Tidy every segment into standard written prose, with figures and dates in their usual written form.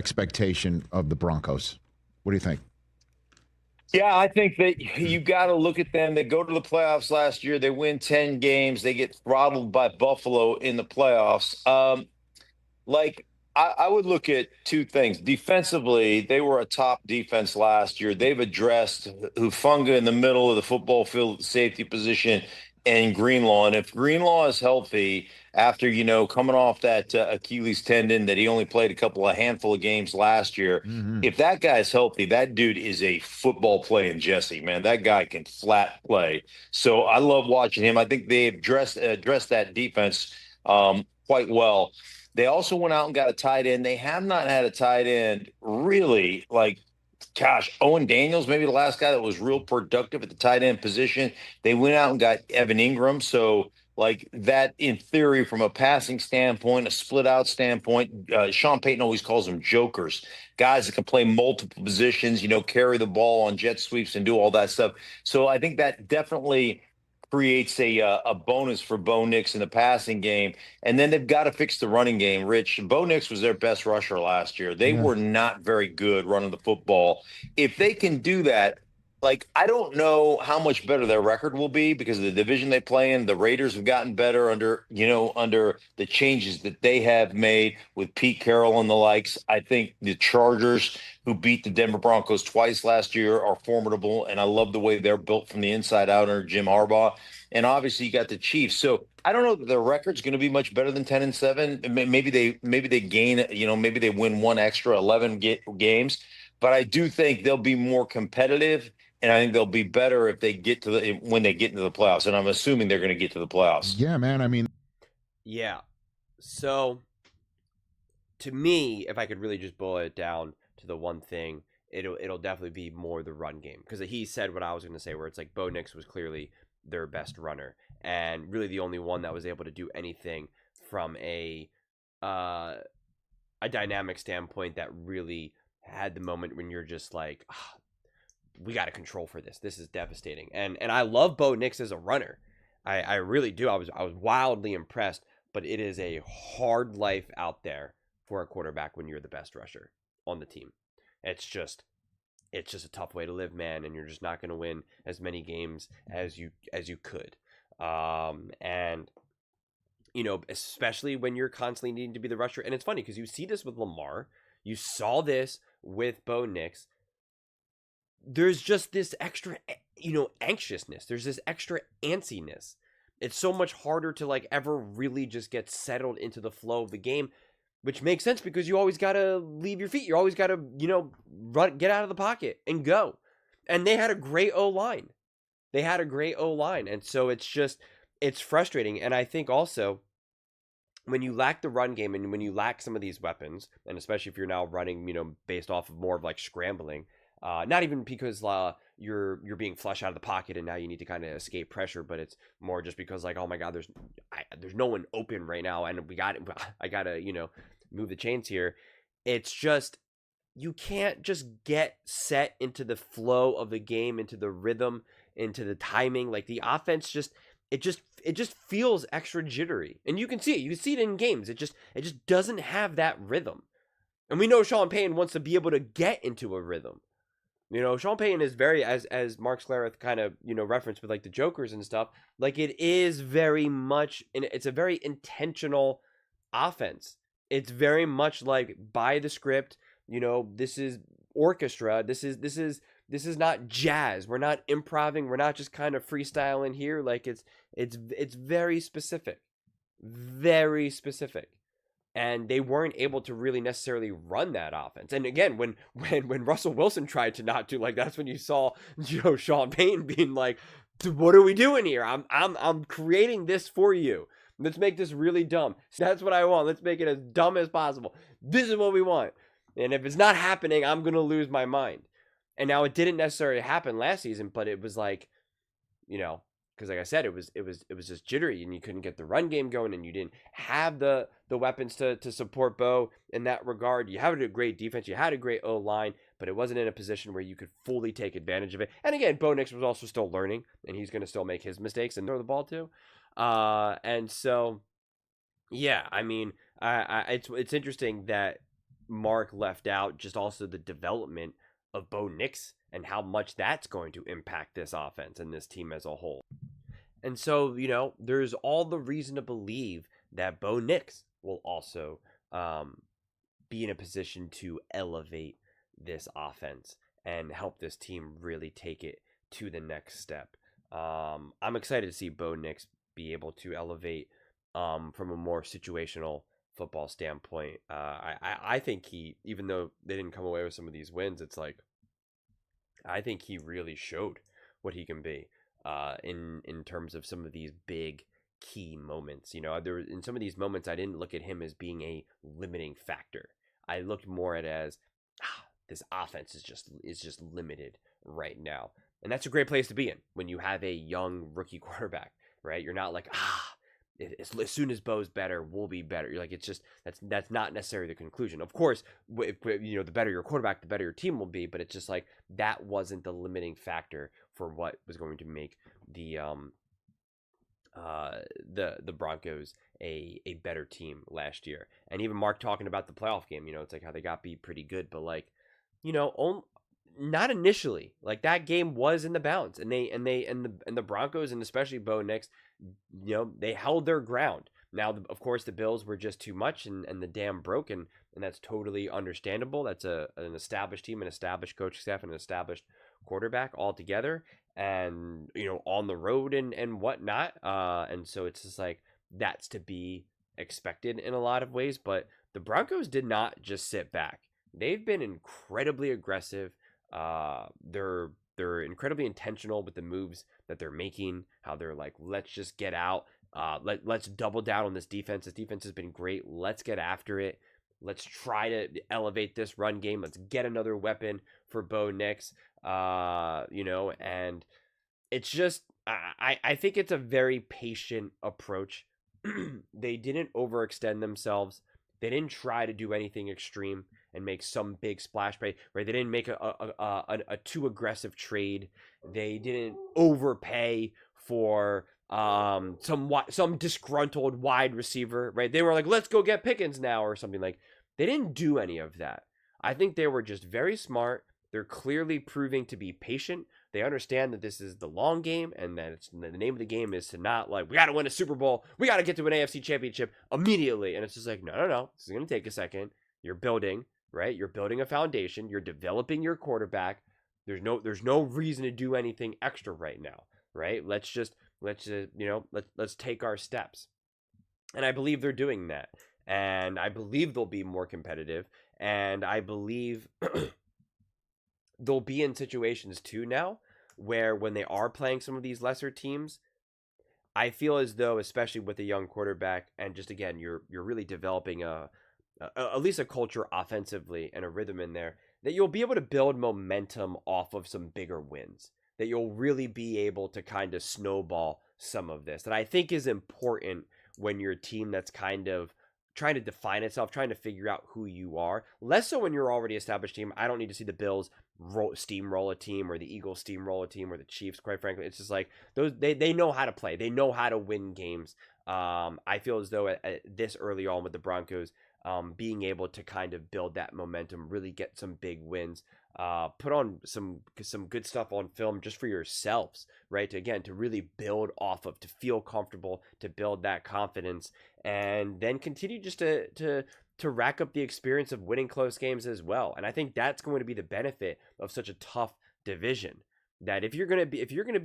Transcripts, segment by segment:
expectation of the Broncos. What do you think? Yeah, I think that you got to look at them. They go to the playoffs last year. They win 10 games. They get throttled by Buffalo in the playoffs. Like I would look at two things. Defensively, they were a top defense last year. They've addressed Hufunga in the middle of the football field, safety position, and Greenlaw. And if Greenlaw is healthy after coming off that Achilles tendon that he only played a handful of games last year, Mm-hmm. if that guy's healthy, that dude is a football playing Jesse, man. That guy can flat play. So I love watching him. I think they've addressed that defense quite well. They also went out and got a tight end. They have not had a tight end really like, gosh, Owen Daniels, maybe the last guy that was real productive at the tight end position. They went out and got Evan Ingram. So, like that, in theory, from a passing standpoint, a split out standpoint, Sean Payton always calls them jokers, guys that can play multiple positions, carry the ball on jet sweeps and do all that stuff. So, I think that definitely creates a bonus for Bo Nix in the passing game. And then they've got to fix the running game. Rich, Bo Nix was their best rusher last year. They Yeah. were not very good running the football. If they can do that, like I don't know how much better their record will be because of the division they play in. The Raiders have gotten better under the changes that they have made with Pete Carroll and the likes. I think the Chargers, who beat the Denver Broncos twice last year, are formidable, and I love the way they're built from the inside out under Jim Harbaugh. And obviously, you got the Chiefs. So I don't know that their record's going to be much better than 10-7. Maybe they gain. Maybe they win one extra 11 games. But I do think they'll be more competitive, and I think they'll be better if they get to when they get into the playoffs. And I'm assuming they're going to get to the playoffs. Yeah, man. I mean, Yeah. So to me, if I could really just boil it down to the one thing, it'll definitely be more the run game because he said what I was going to say, where it's like Bo Nix was clearly their best runner and really the only one that was able to do anything from uh, a dynamic standpoint that really had the moment when you're just like, "Ah, we got to control for this. This is devastating." And I love Bo Nix as a runner. I really do. I was wildly impressed, but it is a hard life out there for a quarterback when you're the best rusher on the team. It's just a tough way to live, man, and you're just not going to win as many games as you could. And especially when you're constantly needing to be the rusher. And it's funny because you see this with Lamar, you saw this with Bo Nix. There's just this extra, anxiousness. There's this extra antsiness. It's so much harder to like ever really just get settled into the flow of the game, which makes sense because you always got to leave your feet. You always got to, run, get out of the pocket and go. And they had a great O line. And so it's frustrating. And I think also when you lack the run game and when you lack some of these weapons, and especially if you're now running, based off of more of like scrambling, not even because you're being flushed out of the pocket and now you need to kind of escape pressure, but it's more just because like, oh my God, there's no one open right now, and I gotta move the chains here. It's just you can't just get set into the flow of the game, into the rhythm, into the timing. Like the offense it just feels extra jittery, and you can see it. You can see it in games. It just doesn't have that rhythm, and we know Sean Payton wants to be able to get into a rhythm. Sean Payton is very, as Mark Schlereth kind of, referenced with like the Jokers and stuff, like it is very much, and it's a very intentional offense. It's very much like by the script, this is orchestra. This is not jazz. We're not improvising. We're not just kind of freestyling here. Like it's very specific, very specific, and they weren't able to really necessarily run that offense. And again, when Russell Wilson tried to not do, like, that's when you saw Sean Payton being like, "What are we doing here? I'm creating this for you. Let's make this really dumb. So that's what I want. Let's make it as dumb as possible. This is what we want. And if it's not happening, I'm gonna lose my mind." And now it didn't necessarily happen last season, but it was like, because like I said, it was just jittery, and you couldn't get the run game going, and you didn't have the weapons to support Bo in that regard. You had a great defense, you had a great O line, but it wasn't in a position where you could fully take advantage of it. And again, Bo Nix was also still learning, and he's going to still make his mistakes and throw the ball too. And so, yeah, I mean, it's interesting that Mark left out just also the development of Bo Nix and how much that's going to impact this offense and this team as a whole. And so, there's all the reason to believe that Bo Nix will also be in a position to elevate this offense and help this team really take it to the next step. I'm excited to see Bo Nix be able to elevate from a more situational football standpoint. I think he, even though they didn't come away with some of these wins, it's like I think he really showed what he can be in terms of some of these big key moments. There in some of these moments, I didn't look at him as being a limiting factor. I looked more at it as this offense is just limited right now, and that's a great place to be in when you have a young rookie quarterback. Right, you're not like as soon as Bo's better, we'll be better. You're like, it's just that's not necessarily the conclusion. Of course, the better your quarterback, the better your team will be. But it's just like that wasn't the limiting factor for what was going to make the Broncos a better team last year. And even Mark talking about the playoff game, it's like how they got beat pretty good, but like, not initially. Like that game was in the bounds, and the Broncos, and especially Bo Nix, they held their ground. Now, of course, the Bills were just too much, and the dam broke, and that's totally understandable. That's an established team, an established coaching staff, and an established quarterback all together, and on the road and whatnot. And so it's just like that's to be expected in a lot of ways. But the Broncos did not just sit back. They've been incredibly aggressive. They're incredibly intentional with the moves that they're making. How they're like, let's just get out. Let's double down on this defense. This defense has been great. Let's get after it. Let's try to elevate this run game. Let's get another weapon for Bo Nix. And it's just I think it's a very patient approach. They didn't overextend themselves. They didn't try to do anything extreme and make some big splash play, right? They didn't make a too aggressive trade. They didn't overpay for some disgruntled wide receiver, right? They were like, let's go get Pickens now or something. Like, they didn't do any of that. I think they were just very smart. They're clearly proving to be patient. They understand that this is the long game, and that the name of the game is to not like, we got to win a Super Bowl. We got to get to an AFC championship immediately. And it's just like, no. This is going to take a second. You're building, right? You're building a foundation. You're developing your quarterback. There's no reason to do anything extra right now, right? Let's take our steps. And I believe they're doing that. And I believe they'll be more competitive. And I believe they'll be in situations too now where when they are playing some of these lesser teams, I feel as though, especially with a young quarterback, and just again, you're really developing at least a culture offensively and a rhythm in there, that you'll be able to build momentum off of some bigger wins, that you'll really be able to kind of snowball some of this. That I think is important when you're a team that's kind of trying to define itself, trying to figure out who you are. Less so when you're already established team. I don't need to see the Bills steamroll a team, or the Eagles steamroll a team, or the Chiefs, quite frankly. It's just like those they know how to play. They know how to win games. I feel as though at this early on with the Broncos, being able to kind of build that momentum, really get some big wins, put on some good stuff on film just for yourselves, right? To really build off of, to feel comfortable, to build that confidence, and then continue just to rack up the experience of winning close games as well. And I think that's going to be the benefit of such a tough division. That if you're gonna be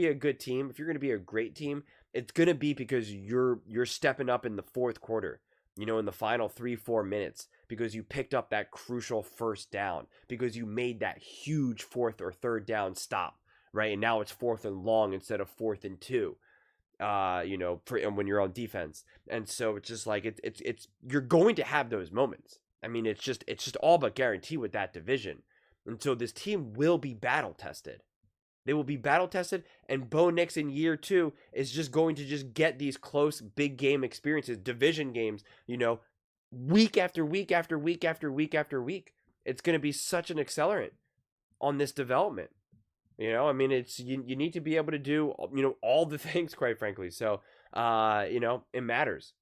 a good team, if you're gonna be a great team, it's gonna be because you're stepping up in the fourth quarter, in the final 3-4 minutes, because you picked up that crucial first down, because you made that huge fourth or third down stop, right? And now it's 4th and long instead of 4th and 2, and when you're on defense. And so it's just like, it's you're going to have those moments. I mean, it's just all but guaranteed with that division. And so this team will be battle tested. They will be battle tested, and Bo Nix in year 2 is just going to just get these close big game experiences, division games, week after week after week after week after week. It's going to be such an accelerant on this development. I mean, it's you need to be able to do all the things, quite frankly. So it matters,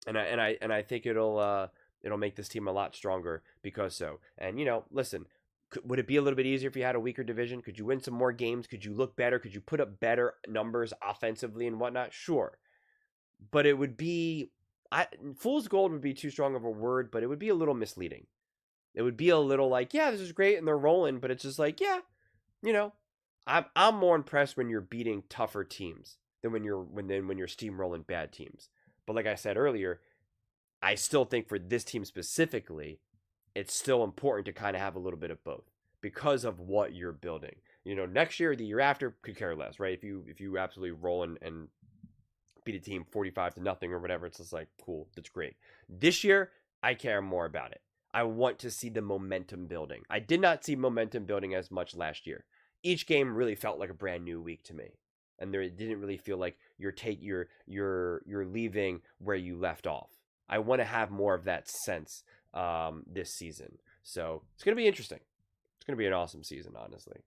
and I think it'll It'll make this team a lot stronger because so. And, listen, would it be a little bit easier if you had a weaker division? Could you win some more games? Could you look better? Could you put up better numbers offensively and whatnot? Sure. But it would be, fool's gold would be too strong of a word, but it would be a little misleading. It would be a little like, yeah, this is great and they're rolling, but it's just like, yeah, I'm more impressed when you're beating tougher teams than when you're steamrolling bad teams. But like I said earlier, I still think for this team specifically, it's still important to kind of have a little bit of both because of what you're building. Next year or the year after, could care less, right? If you absolutely roll and beat a team 45-0 or whatever, it's just like, cool, that's great. This year, I care more about it. I want to see the momentum building. I did not see momentum building as much last year. Each game really felt like a brand new week to me, and it didn't really feel like you're leaving where you left off. I want to have more of that sense this season. So it's going to be interesting. It's going to be an awesome season, honestly.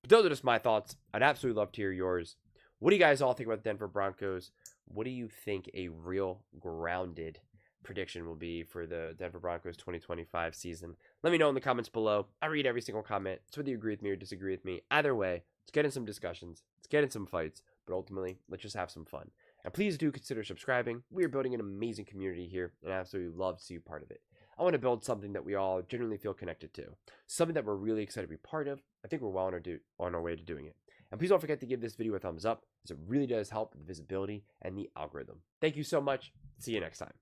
But those are just my thoughts. I'd absolutely love to hear yours. What do you guys all think about the Denver Broncos? What do you think a real grounded prediction will be for the Denver Broncos 2025 season? Let me know in the comments below. I read every single comment. It's whether you agree with me or disagree with me. Either way, let's get in some discussions. Let's get in some fights. But ultimately, let's just have some fun. And please do consider subscribing. We are building an amazing community here, and I absolutely love to see you part of it. I want to build something that we all genuinely feel connected to. Something that we're really excited to be part of. I think we're well on our way to doing it. And please don't forget to give this video a thumbs up, as it really does help with the visibility and the algorithm. Thank you so much. See you next time.